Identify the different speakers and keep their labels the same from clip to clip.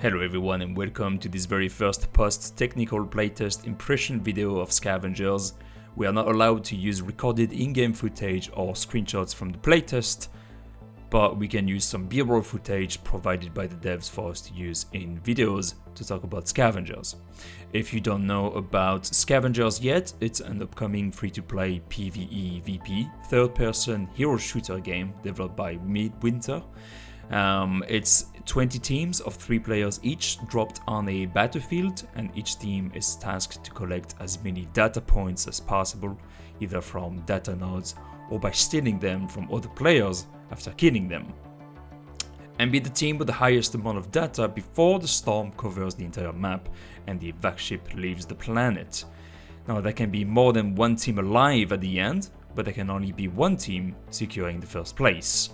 Speaker 1: Hello everyone and welcome to this very first post-technical playtest impression video of Scavengers. We are not allowed to use recorded in-game footage or screenshots from the playtest, but we can use some B-roll footage provided by the devs for us to use in videos to talk about Scavengers. If you don't know about Scavengers yet, it's an upcoming free-to-play PvE VP third-person hero shooter game developed by Midwinter. It's 20 teams of 3 players each dropped on a battlefield, and each team is tasked to collect as many data points as possible, either from data nodes or by stealing them from other players after killing them. And be the team with the highest amount of data before the storm covers the entire map and the evac ship leaves the planet. Now there can be more than one team alive at the end, but there can only be one team securing the first place.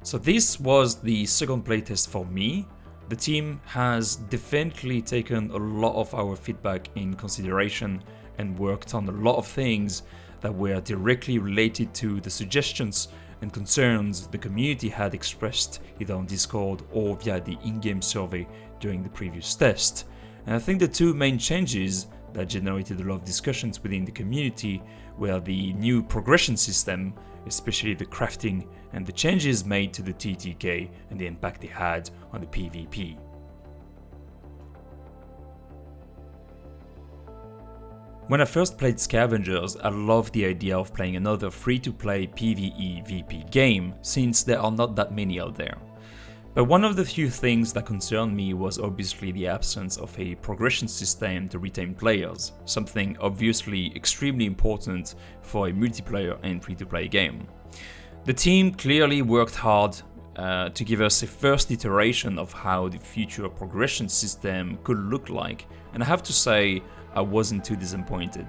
Speaker 1: So this was the second playtest for me. The team has definitely taken a lot of our feedback in consideration and worked on a lot of things that were directly related to the suggestions and concerns the community had expressed either on Discord or via the in-game survey during the previous test. And I think the two main changes that generated a lot of discussions within the community were the new progression system, especially the crafting, and the changes made to the TTK and the impact they had on the PvP. When I first played Scavengers, I loved the idea of playing another free-to-play PvE VP game, since there are not that many out there. But one of the few things that concerned me was obviously the absence of a progression system to retain players, something obviously extremely important for a multiplayer and free-to-play game. The team clearly worked hard to give us a first iteration of how the future progression system could look like, and I have to say I wasn't too disappointed.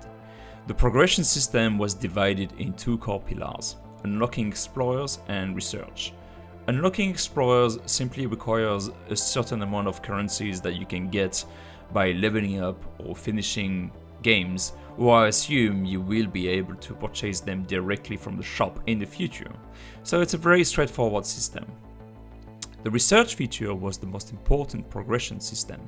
Speaker 1: The progression system was divided in 2 core pillars: unlocking explorers and research. Unlocking explorers simply requires a certain amount of currencies that you can get by leveling up or finishing games, or I assume you will be able to purchase them directly from the shop in the future. So it's a very straightforward system. The research feature was the most important progression system,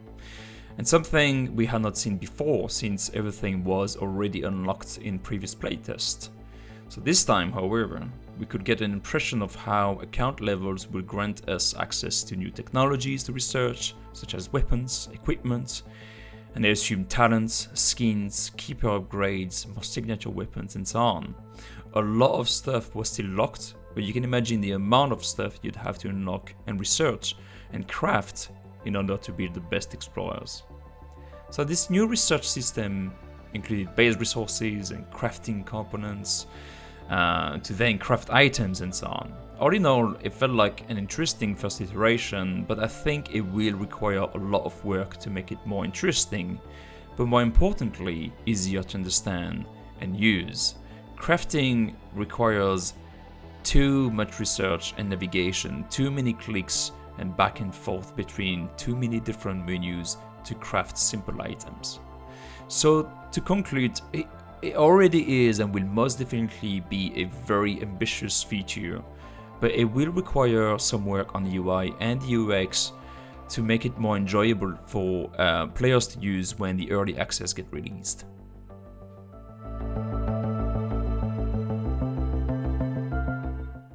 Speaker 1: and something we had not seen before since everything was already unlocked in previous playtests. So this time, however, we could get an impression of how account levels will grant us access to new technologies to research, such as weapons, equipment, and they assume talents, skins, keeper upgrades, more signature weapons, and so on. A lot of stuff was still locked, but you can imagine the amount of stuff you'd have to unlock and research and craft in order to build the best explorers. So this new research system included base resources and crafting components, to then craft items and so on. All in all, it felt like an interesting first iteration, but I think it will require a lot of work to make it more interesting, but more importantly, easier to understand and use. Crafting requires too much research and navigation, too many clicks and back and forth between too many different menus to craft simple items. So to conclude, it already is and will most definitely be a very ambitious feature, but it will require some work on the UI and the UX to make it more enjoyable for players to use when the early access get released.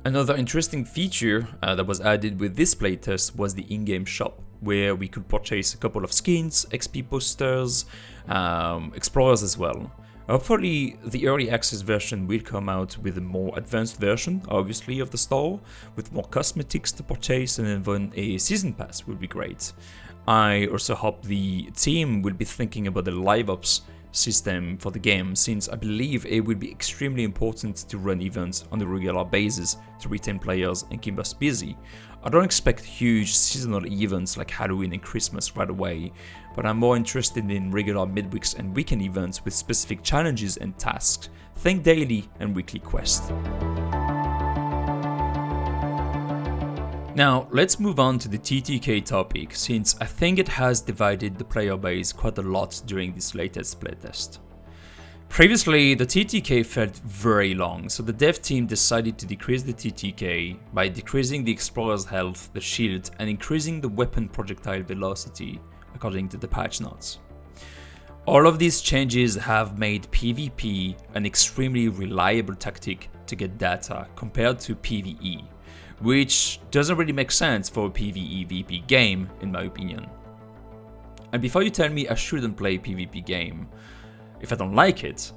Speaker 1: Another interesting feature that was added with this playtest was the in-game shop, where we could purchase a couple of skins, XP posters, explorers as well. Hopefully, the early access version will come out with a more advanced version, obviously, of the store, with more cosmetics to purchase, and even a season pass would be great. I also hope the team will be thinking about the live ops system for the game, since I believe it will be extremely important to run events on a regular basis to retain players and keep us busy. I don't expect huge seasonal events like Halloween and Christmas right away, but I'm more interested in regular midweeks and weekend events with specific challenges and tasks. Think daily and weekly quests. Now, let's move on to the TTK topic, since I think it has divided the player base quite a lot during this latest playtest. Previously, the TTK felt very long, so the dev team decided to decrease the TTK by decreasing the explorer's health, the shield, and increasing the weapon projectile velocity, according to the patch notes. All of these changes have made PvP an extremely reliable tactic to get data compared to PvE, which doesn't really make sense for a PvE VP game, in my opinion. And before you tell me I shouldn't play a PvP game, if I don't like it,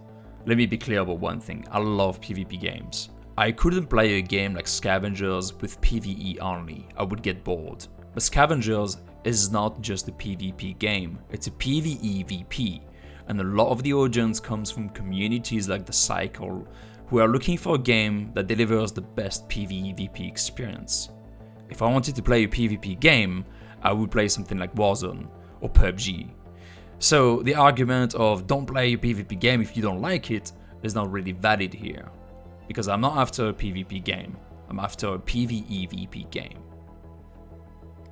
Speaker 1: let me be clear about one thing: I love PvP games. I couldn't play a game like Scavengers with PvE only, I would get bored. But Scavengers is not just a PvP game, it's a PvE VP, and a lot of the audience comes from communities like The Cycle, who are looking for a game that delivers the best PvE VP experience. If I wanted to play a PvP game, I would play something like Warzone or PUBG. So the argument of don't play a PvP game if you don't like it is not really valid here, because I'm not after a PvP game, I'm after a PvE VP game.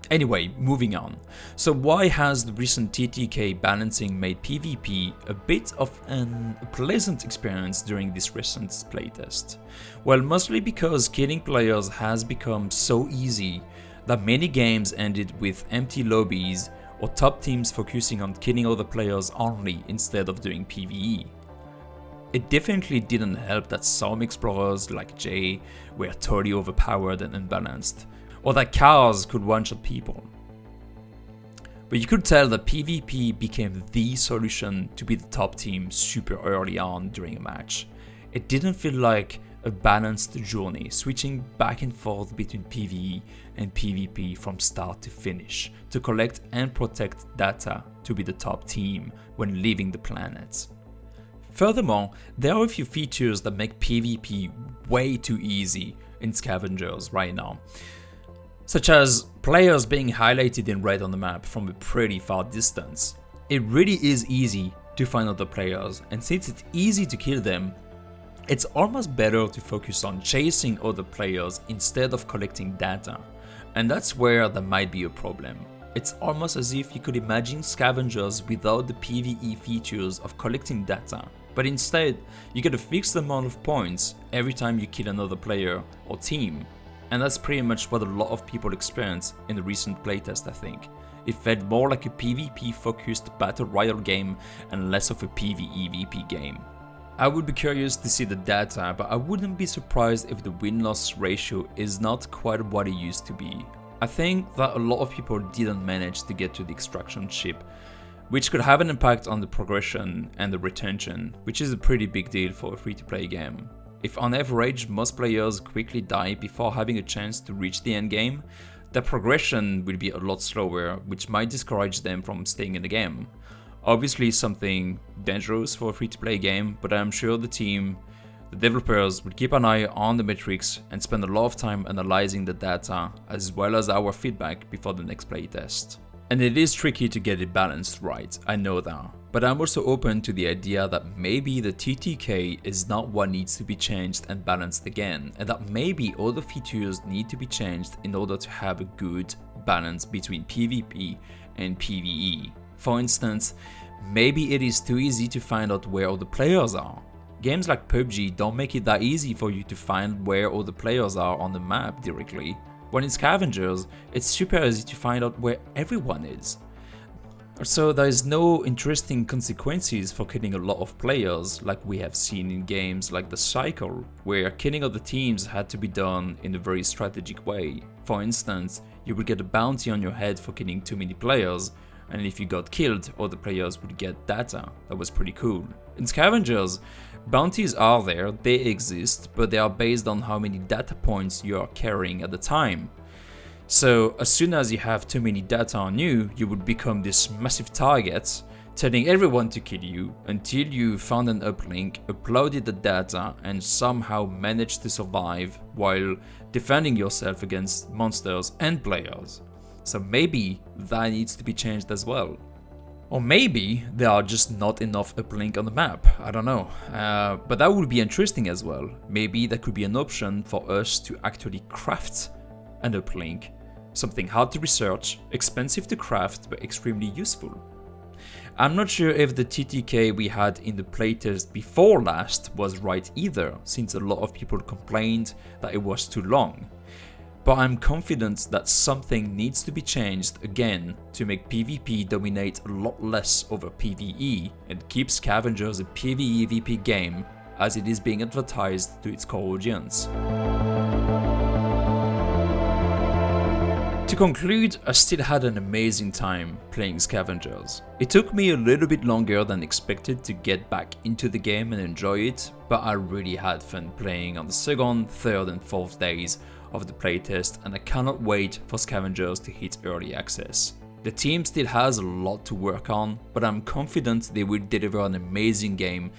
Speaker 1: Anyway, moving on. So why has the recent TTK balancing made PvP a bit of a pleasant experience during this recent playtest? Well, mostly because killing players has become so easy that many games ended with empty lobbies or top teams focusing on killing other players only instead of doing PvE. It definitely didn't help that some explorers like Jay were totally overpowered and unbalanced, or that cars could one-shot people. But you could tell that PvP became the solution to be the top team super early on during a match. It didn't feel like a balanced journey, switching back and forth between PvE and PvP from start to finish, to collect and protect data to be the top team when leaving the planet. Furthermore, there are a few features that make PvP way too easy in Scavengers right now, such as players being highlighted in red on the map from a pretty far distance. It really is easy to find other players, and since it's easy to kill them, it's almost better to focus on chasing other players instead of collecting data, and that's where there might be a problem. It's almost as if you could imagine Scavengers without the PvE features of collecting data, but instead you get a fixed amount of points every time you kill another player or team, and that's pretty much what a lot of people experienced in the recent playtest, I think. It felt more like a PvP focused battle royale game and less of a PvE VP game. I would be curious to see the data, but I wouldn't be surprised if the win-loss ratio is not quite what it used to be. I think that a lot of people didn't manage to get to the extraction ship, which could have an impact on the progression and the retention, which is a pretty big deal for a free-to-play game. If on average most players quickly die before having a chance to reach the endgame, their progression will be a lot slower, which might discourage them from staying in the game. Obviously something dangerous for a free-to-play game, but I'm sure the developers would keep an eye on the metrics and spend a lot of time analyzing the data as well as our feedback before the next playtest. And it is tricky to get it balanced right, I know that, but I'm also open to the idea that maybe the TTK is not what needs to be changed and balanced again, and that maybe other features need to be changed in order to have a good balance between PvP and PvE. For instance, maybe it is too easy to find out where all the players are. Games like PUBG don't make it that easy for you to find where all the players are on the map directly, when in Scavengers, it's super easy to find out where everyone is. So there is no interesting consequences for killing a lot of players like we have seen in games like The Cycle, where killing other teams had to be done in a very strategic way. For instance, you would get a bounty on your head for killing too many players, and if you got killed, other players would get data. That was pretty cool. In Scavengers, bounties are there, they exist, but they are based on how many data points you are carrying at the time. So as soon as you have too many data on you, you would become this massive target, telling everyone to kill you until you found an uplink, uploaded the data, and somehow managed to survive while defending yourself against monsters and players. So maybe that needs to be changed as well. Or maybe there are just not enough uplink on the map, I don't know. But that would be interesting as well. Maybe that could be an option for us to actually craft an uplink. Something hard to research, expensive to craft, but extremely useful. I'm not sure if the TTK we had in the playtest before last was right either, since a lot of people complained that it was too long. But I'm confident that something needs to be changed again to make PvP dominate a lot less over PvE and keep Scavengers a PvE VP game as it is being advertised to its core audience. To conclude, I still had an amazing time playing Scavengers. It took me a little bit longer than expected to get back into the game and enjoy it, but I really had fun playing on the second, third and fourth days of the playtest, and I cannot wait for Scavengers to hit early access. The team still has a lot to work on, but I'm confident they will deliver an amazing game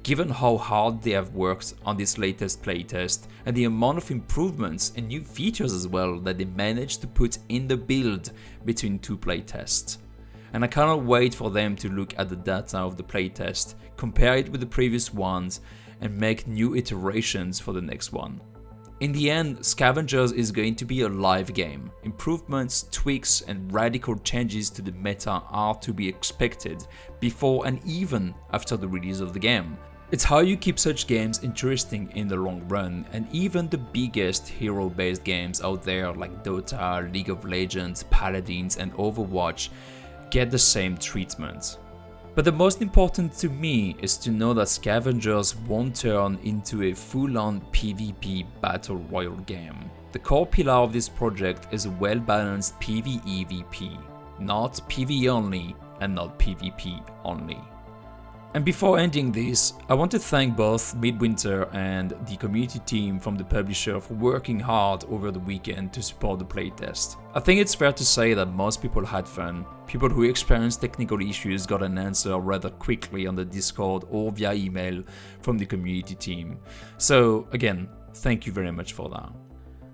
Speaker 1: given how hard they have worked on this latest playtest and the amount of improvements and new features as well that they managed to put in the build between two playtests. And I cannot wait for them to look at the data of the playtest, compare it with the previous ones and make new iterations for the next one. In the end, Scavengers is going to be a live game. Improvements, tweaks and radical changes to the meta are to be expected before and even after the release of the game. It's how you keep such games interesting in the long run, and even the biggest hero-based games out there like Dota, League of Legends, Paladins and Overwatch get the same treatment. But the most important to me is to know that Scavengers won't turn into a full-on PvP battle royale game. The core pillar of this project is a well-balanced PvE VP, not PvE only and not PvP only. And before ending this, I want to thank both Midwinter and the community team from the publisher for working hard over the weekend to support the playtest. I think it's fair to say that most people had fun. People who experienced technical issues got an answer rather quickly on the Discord or via email from the community team. So again, thank you very much for that.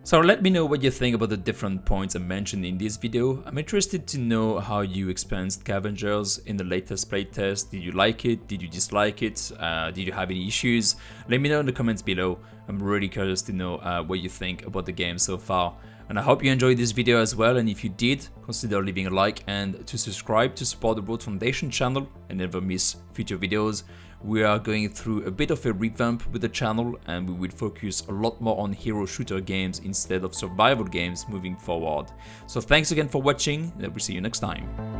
Speaker 1: So let me know what you think about the different points I mentioned in this video. I'm interested to know how you experienced Scavengers in the latest playtest. Did you like it? Did you dislike it? Did you have any issues? Let me know in the comments below. I'm really curious to know what you think about the game so far. And I hope you enjoyed this video as well, and if you did, consider leaving a like and to subscribe to support the Broad Foundation channel and never miss future videos. We are going through a bit of a revamp with the channel, and we will focus a lot more on hero shooter games instead of survival games moving forward. So thanks again for watching, and we'll see you next time.